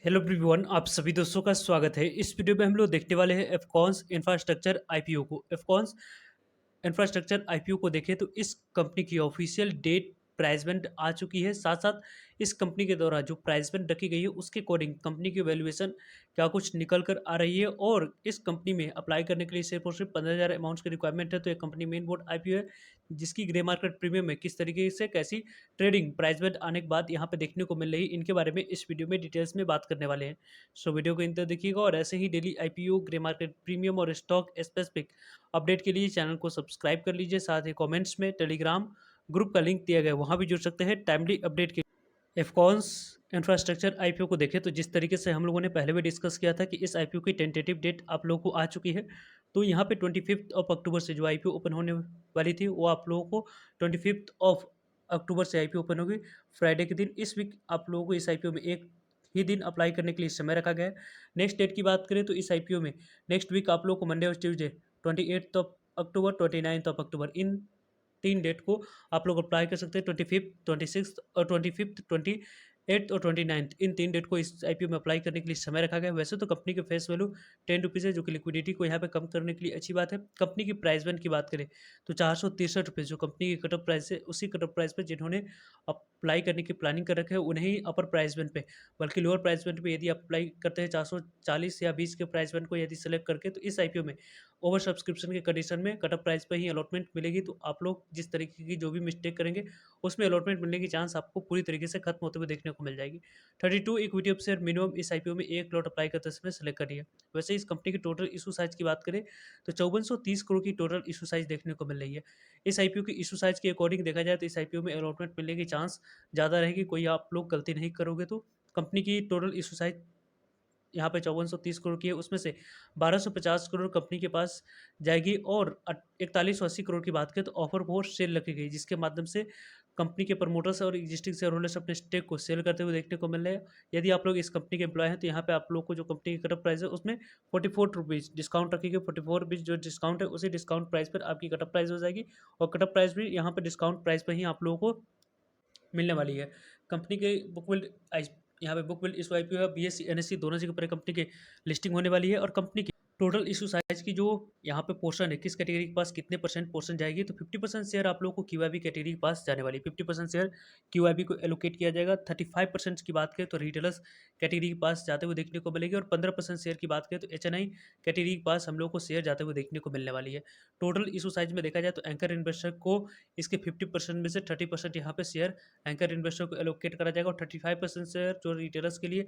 Hello everyone, आप सभी दोस्तों का स्वागत है। इस वीडियो में हम लोग देखने वाले हैं एफकॉन्स इंफ्रास्ट्रक्चर आईपीओ को। एफकॉन्स इंफ्रास्ट्रक्चर आईपीओ को देखें तो इस कंपनी की ऑफिशियल डेट प्राइसमेंट आ चुकी है। साथ साथ इस कंपनी के द्वारा जो प्राइसमेंट रखी गई है उसके अकॉर्डिंग कंपनी की वैल्यूएशन क्या कुछ निकल कर आ रही है। और इस कंपनी में अप्लाई करने के लिए सिर्फ और सिर्फ 15,000 अमाउंट्स की रिक्वायरमेंट है। तो ये कंपनी मेन बोर्ड आईपीओ है जिसकी ग्रे मार्केट प्रीमियम में किस तरीके से कैसी ट्रेडिंग प्राइसमेंट आने के बाद यहाँ पे देखने को मिल रही है, इनके बारे में इस वीडियो में डिटेल्स में बात करने वाले हैं। सो वीडियो को इंत तक देखिएगा और ऐसे ही daily IPO, grey market premium और स्टॉक स्पेसिफिक अपडेट के लिए चैनल को सब्सक्राइब कर लीजिए। साथ ही कमेंट्स में टेलीग्राम ग्रुप का लिंक दिया गया है, वहाँ भी जुड़ सकते हैं टाइमली अपडेट के। एफकॉन्स इंफ्रास्ट्रक्चर आईपीओ को देखें तो जिस तरीके से हम लोगों ने पहले भी डिस्कस किया था कि इस आईपीओ की टेंटेटिव डेट आप लोगों को आ चुकी है। तो यहाँ पे 25 ऑफ अक्टूबर से जो आईपीओ ओपन होने वाली थी वो आप लोगों को 25 ऑफ अक्टूबर से आईपीओ ओपन होगी फ्राइडे के दिन। इस वीक आप लोगों को इस आईपीओ में एक ही दिन अप्लाई करने के लिए समय रखा गया है। नेक्स्ट डेट की बात करें तो इस आईपीओ में नेक्स्ट वीक आप लोगों को मंडे और Tuesday 28 of October, 29 of October, इन 3 डेट को आप लोग अप्लाई कर सकते हैं। 25th, 26th और 25th, 28th और 29th, इन 3 डेट को इस आईपीओ में अप्लाई करने के लिए समय रखा गया है। वैसे तो कंपनी के फेस वैल्यू 10 रुपीज़ है, जो कि लिक्विडिटी को यहाँ पे कम करने के लिए अच्छी बात है। कंपनी की प्राइस बैंड की बात करें तो 463 रुपये जो कंपनी की कट ऑफ प्राइस है, उसी कट ऑफ प्राइस पे जिन्होंने अप्लाई करने की प्लानिंग कर रखे है उन्हें ही अपर प्राइस बैंड पे, बल्कि लोअर प्राइस बैंड पे यदि आप अप्लाई करते हैं 440 या 20 के प्राइस बैंड को यदि सेलेक्ट करके, तो इस आईपीओ में ओवर सब्सक्रिप्शन के कंडीशन में कट ऑफ प्राइस पर ही अलॉटमेंट मिलेगी। तो आप लोग जिस तरीके की जो भी मिस्टेक करेंगे उसमें अलॉटमेंट मिलने की चांस आपको पूरी तरीके से खत्म होते हुए देखने को मिल जाएगी। 32 इक्विटी ऑफ शेयर मिनिमम इस आईपीओ में एक लॉट अप्लाई करते समय सेलेक्ट करिए। वैसे इस कंपनी की टोटल इशू साइज की बात करें तो 5430 करोड़ की टोटल इशू साइज देखने को मिल रही है। इस आईपीओ की इशू साइज के अकॉर्डिंग देखा जाए तो इस आईपीओ में अलॉटमेंट मिलने की चांस ज़्यादा रहेगी। कोई आप लोग गलती नहीं करोगे तो कंपनी की टोटल इशू साइज यहाँ पे 5430 करोड़ की है, उसमें से 1250 करोड़ कंपनी के पास जाएगी। और 4180 करोड़ की बात करें तो ऑफर फॉर सेल रखी गई, जिसके माध्यम से कंपनी के प्रमोटर्स और एग्जिस्टिंग शेयर होल्डर्स अपने स्टेक को सेल करते हुए देखने को मिल रहे हैं। यदि आप लोग इस कंपनी के एम्प्लॉय हैं तो यहाँ पे आप लोग को जो कंपनी की कट ऑफ प्राइस है उसमें 44 रुपीज़ डिस्काउंट रखी गई। 44 रुपीज़ जो डिस्काउंट है उसी डिस्काउंट प्राइस पर आपकी कट ऑफ प्राइस हो जाएगी। और कट ऑफ प्राइस भी यहाँ पर डिस्काउंट प्राइस पर ही आप लोगों को मिलने वाली है। कंपनी के बुक विल यहाँ पे बुक विल इशू आईपीओ है, बीएससी एनएससी दोनों जगह पर कंपनी की लिस्टिंग होने वाली है। और कंपनी की टोटल इशू साइज की जो यहाँ पे पोर्शन है, किस कैटेगरी के पास कितने परसेंट पोर्शन जाएगी, तो 50% शेयर आप लोगों को क्यूआईबी कैटेगरी के पास जाने वाली है। 50% शेयर क्यूआईबी को एलोकेट किया जाएगा। 35% की बात करें तो रिटेलर्स कैटेगरी के पास जाते हुए देखने को मिलेगी। और 15% शेयर की बात करें तो एचएनआई कैटेगरी के पास हम लोग को शेयर जाते हुए देखने को मिलने वाली है। टोटल इशू साइज में देखा जाए तो एंकर इन्वेस्टर को इसके 50% में से 30% यहाँ पे शेयर एंकर इन्वेस्टर को एलोकेट करा जाएगा। और 35% शेयर जो रिटेलर्स के लिए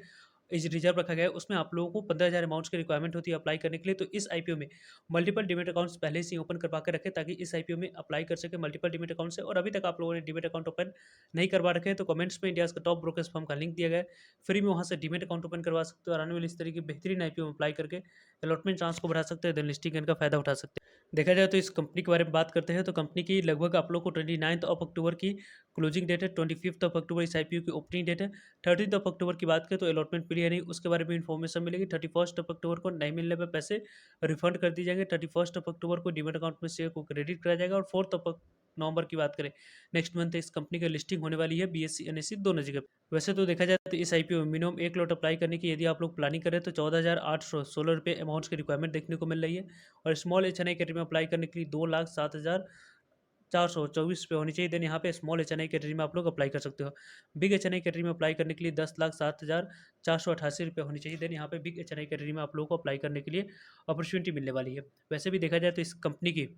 इस रिजर्व रखा गया है, उसमें आप लोगों को 15,000 अमाउंट्स की रिक्वायरमेंट होती है अप्लाई करने के लिए। तो इस आईपीओ में मल्टीपल डीमेट अकाउंट्स पहले से ही ओपन करवा के रखें, ताकि इस आईपीओ में अप्लाई कर सके मल्टीपल डीमेट अकाउंट से। और अभी तक आप लोगों ने डीमेट अकाउंट ओपन नहीं करवा रखे हैं तो कमेंट्स में इंडिया का टॉप ब्रोकर्स फर्म का लिंक दिया गया है, फ्री में वहाँ से डीमेट अकाउंट ओपन करवा सकते हो और आने वाली इस तरीके की बेहतरीन आईपीओ में अप्लाई करके अलॉटमेंट चांस को बढ़ा सकते हैं, देन लिस्टिंग गेन का फायदा उठा सकते हैं। देखा जाए तो इस कंपनी के बारे में बात करते हैं तो कंपनी की लगभग आप लोग को 29 ऑफ अक्टूबर की क्लोजिंग डेट है। 25 ऑफ अक्टूबर इस आईपीओ की ओपनिंग डेट है। 13 ऑफ अक्टूबर की बात करें तो अलॉटमेंट मिली है नहीं, उसके बारे में इन्फॉर्मेशन मिलेगी। 31 ऑफ अक्टूबर को नहीं मिलने पर पैसे रिफंड कर दिए जाएंगे। 31 ऑफ अक्टूबर को डीमेट अकाउंट में शेयर को क्रेडिट कराया जाएगा। और 4 ऑफ नवंबर की बात करें नेक्स्ट मंथ इस कंपनी की लिस्टिंग होने वाली है बीएससी एनएससी दोनों जगह। वैसे तो देखा जाए तो इस आईपीओ में मिनिमम एक लॉट अप्लाई करने की यदि आप लोग प्लानिंग करें तो 14,816 रुपये अमाउंट्स की रिक्वायरमेंट देखने को मिल रही है। और स्मॉल एचएनआई कैटेगरी में अप्लाई करने के लिए 2,07,424 रुपये होनी चाहिए। देन यहाँ पे स्मॉल एचएनआई कैटेगरी में आप लोग अप्लाई कर सकते हो। बिग एचएनआई कैटेगरी में अप्लाई करने के लिए 10,07,488 रुपये होनी चाहिए। देन यहाँ पे बिग एचएनआई कैटेगरी में आप लोगों को अप्लाई करने के लिए अपॉर्चुनिटी मिलने वाली है। वैसे भी देखा जाए तो इस कंपनी की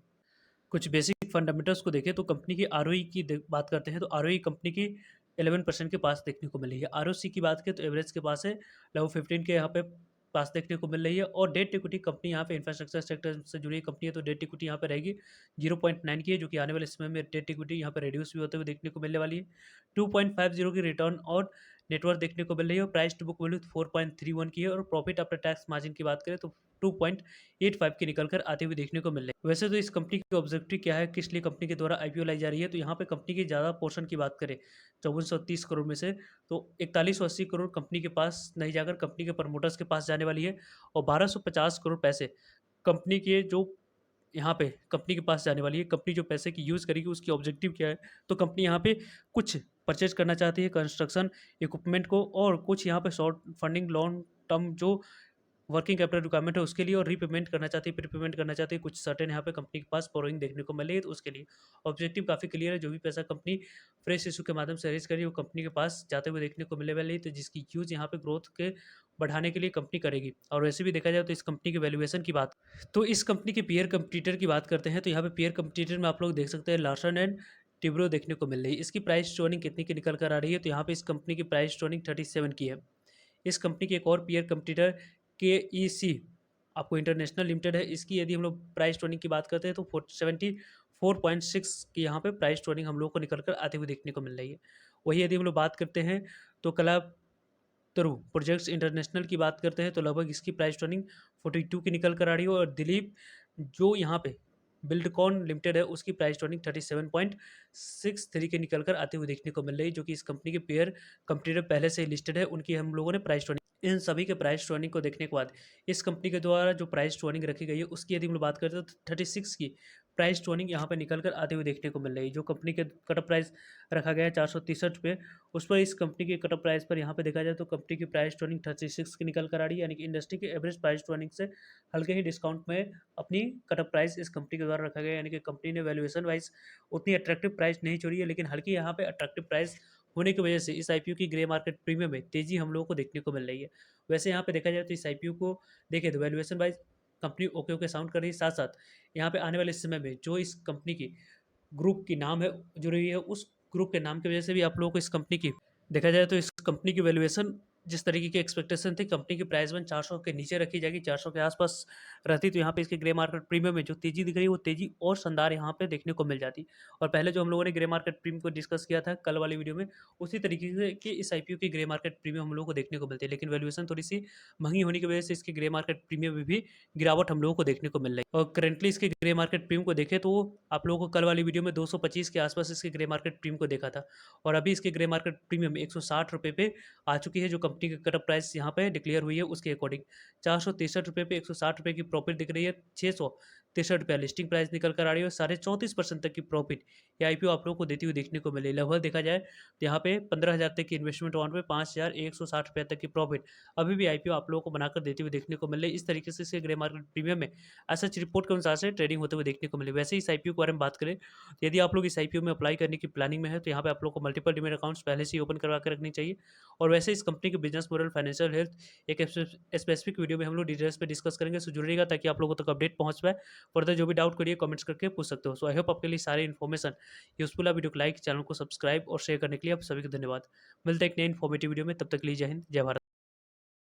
कुछ बेसिक फंडामेंटल्स को देखें तो कंपनी की आरओई की बात करते हैं तो आरओई कंपनी की 11% के पास देखने को मिल रही है। आरओसी की बात करें तो एवरेज के पास है, लगभग 15 के यहाँ पे पास देखने को मिल रही है। और डेट इक्विटी कंपनी यहाँ पे इंफ्रास्ट्रक्चर सेक्टर से जुड़ी कंपनी है तो डेट इक्विटी यहाँ पे रहेगी 0.9 की है, जो कि आने वाले समय में डेट इक्विटी यहाँ पे रिड्यूस भी होते हुए देखने को मिलने वाली है। 2.50 की रिटर्न और नेटवर्क देखने को मिल रही है। और प्राइस टू बुक वैल्यू 4.31 की है। और प्रॉफिट आफ्टर टैक्स मार्जिन की बात करें तो 2.85 की निकल कर आते हुए देखने को मिल रहे हैं। वैसे तो इस कंपनी की ऑब्जेक्टिव क्या है, किस लिए कंपनी के द्वारा आईपीओ लाई जा रही है, तो यहाँ पे कंपनी की ज़्यादा पोर्शन की बात करें 5430 करोड़ में से तो 4180 करोड़ कंपनी के पास नहीं जाकर कंपनी के प्रमोटर्स के पास जाने वाली है। और 1250 करोड़ पैसे कंपनी के जो यहाँ पे कंपनी के पास जाने वाली है। कंपनी जो पैसे की यूज़ करेगी उसकी ऑब्जेक्टिव क्या है, तो कंपनी यहाँ पे कुछ परचेज करना चाहती है कंस्ट्रक्शन इक्विपमेंट को, और कुछ यहाँ पे शॉर्ट फंडिंग लॉन्ग टर्म जो वर्किंग कैपिटल रिक्वायरमेंट है उसके लिए, और रीपेमेंट करना चाहती है, प्रीपेमेंट करना चाहती है, कुछ सर्टेन यहाँ पे कंपनी के पास बोरोइंग देखने को मिल रही है, तो उसके लिए ऑब्जेक्टिव काफ़ी क्लियर है। जो भी पैसा कंपनी फ्रेश इशू के माध्यम से रेज करी वो कंपनी के पास जाते हुए देखने को मिलने वाली है, तो जिसकी यूज यहाँ पे ग्रोथ के बढ़ाने के लिए कंपनी करेगी। और वैसे भी देखा जाए तो इस कंपनी के वैल्यूएशन की बात, तो इस कंपनी के पीयर कंपटीटर की बात करते हैं, तो यहाँ पे पीयर कंपटीटर में आप लोग देख सकते हैं लार्सन एंड टिब्रो देखने को मिल रही है। इसकी प्राइस स्टोनिंग कितनी की निकल कर आ रही है, तो यहाँ पे इस कंपनी की प्राइस स्टोनिंग 37 की है। इस कंपनी की एक और पीयर कंपटीटर के ई सी आपको इंटरनेशनल लिमिटेड है, इसकी यदि हम लोग प्राइस टोनिंग की बात करते हैं तो 74.6 की यहाँ पे प्राइस टोनिंग हम लोग को निकल कर आते हुए देखने को मिल रही है। वही यदि हम लोग बात करते हैं तो तरु प्रोजेक्ट्स इंटरनेशनल की बात करते हैं, तो लगभग इसकी प्राइस टर्निंग 42 की निकल कर आ रही है, और दिलीप जो यहाँ पे बिल्डकॉन लिमिटेड है उसकी प्राइस टर्निंग 37.63 के निकल कर आते हुए देखने को मिल रही है, जो कि इस कंपनी के पेयर कंपटीटर पहले से ही लिस्टेड है, उनकी हम लोगों ने प्राइस टर्निंग, इन सभी के प्राइस टर्निंग को देखने के बाद इस कंपनी के द्वारा जो प्राइस टर्निंग रखी गई है उसकी यदि हम लोग बात करते हैं तो 36 की प्राइस टर्निंग यहाँ पे निकल कर आते हुए देखने को मिल रही है। जो कंपनी के कटअप प्राइस रखा गया है 463 पे, उस पर इस कंपनी के कटअप प्राइस पर यहाँ पे देखा जाए तो कंपनी की प्राइस टर्निंग 36 की निकल कर आ रही है, यानी कि इंडस्ट्री के एवरेज प्राइस टर्निंग से हल्के ही डिस्काउंट में अपनी कटअप प्राइस इस कंपनी के द्वारा रखा गया है, यानी कि कंपनी ने वैल्यूएशन वाइज उतनी अट्रैक्टिव प्राइस नहीं छोड़ी है, लेकिन हल्की यहाँ पे अट्रैक्टिव प्राइस होने की वजह से इस आईपीओ की ग्रे मार्केट प्रीमियम में तेजी हम लोगों को देखने को मिल रही है। वैसे यहाँ पे देखा जाए तो इस आईपीओ को देखें तो valuation wise company okay okay sound कर रही है, साथ साथ यहाँ पे आने वाले समय में जो इस कंपनी की ग्रुप की नाम है जुड़ी है, उस ग्रुप के नाम की वजह से भी आप लोगों को इस कंपनी की देखा जाए तो इस कंपनी की वैल्यूएशन जिस तरीके की एक्सपेक्टेशन थी कंपनी की प्राइस में 400 के नीचे रखी जाएगी, 400 के आसपास रहती, तो यहाँ पे इसके ग्रे मार्केट प्रीमियम में जो तेजी दिख रही है वो तेजी और शानदार यहाँ पे देखने को मिल जाती। और पहले जो हम लोगों ने ग्रे मार्केट प्रीमियम को डिस्कस किया था कल वाली वीडियो में, उसी तरीके से कि इस आईपीओ की ग्रे मार्केट प्रीमियम हम लोगों को देखने को मिलती है, लेकिन वैल्यूएशन थोड़ी सी महंगी होने की वजह से इसकी ग्रे मार्केट प्रीमियम में भी गिरावट हम लोगों को देखने को मिल रही है। और करेंटली इसके ग्रे मार्केट प्रीमियम को देखें तो आप लोगों को कल वाली वीडियो में 225 के आसपास इसके ग्रे मार्केट प्रीमियम को देखा था, और अभी इसके ग्रे मार्केट प्रीमियम 160 रुपये पे आ चुकी है, जो कंपनी की कटअप प्राइस यहाँ पे डिक्लेयर हुई है उसके अकॉर्डिंग 463 रुपये पे 160 रुपये की प्रॉफिट दिख रही है, 663 रुपया लिस्टिंग प्राइस निकल कर आ रही है, और 34.5% तक की प्रॉफिट ये आईपीओ आप लोगों को देती हुई देखने को मिली। लगभग देखा जाए तो यहाँ पे 15,000 तक की इन्वेस्टमेंट अमाउंट पे 5,160 रुपये तक की प्रॉफिट अभी भी आईपीओ आप लोगों को बनाकर देती हुई देखने को मिल रही है। इस तरीके से इसके ग्रे मार्केट प्रीमियम में सच रिपोर्ट के अनुसार से ट्रेडिंग होते हुए देखने को मिले। वैसे इस आईपीओ के बारे में बात करें तो यदि आप लोग इस आईपीओ में अप्लाई करने की प्लानिंग में है तो यहाँ पे आप लोग को मल्टीपल डीमैट अकाउंट्स पहले से ही ओपन करवा के रखनी चाहिए। और वैसे इस कंपनी के बिजनेस मॉडल, फाइनेंशियल हेल्थ एक स्पेसिफिक वीडियो में हम लोग डिटेल्स पे डिस्कस करेंगे, सो जुड़िएगा ताकि आप लोगों तक अपडेट पहुंच पाए। फर्दर जो भी डाउट करिए कमेंट्स करके पूछ सकते हो। सो आई होप आपके लिए सारी इन्फॉर्मेशन यूजफुल है। वीडियो को लाइक, चैनल को सब्सक्राइब और शेयर करने के लिए आप सभी को धन्यवाद। मिलते हैं एक नई इन्फॉर्मेटिव वीडियो में, तब तक के लिए जय हिंद, जय भारत।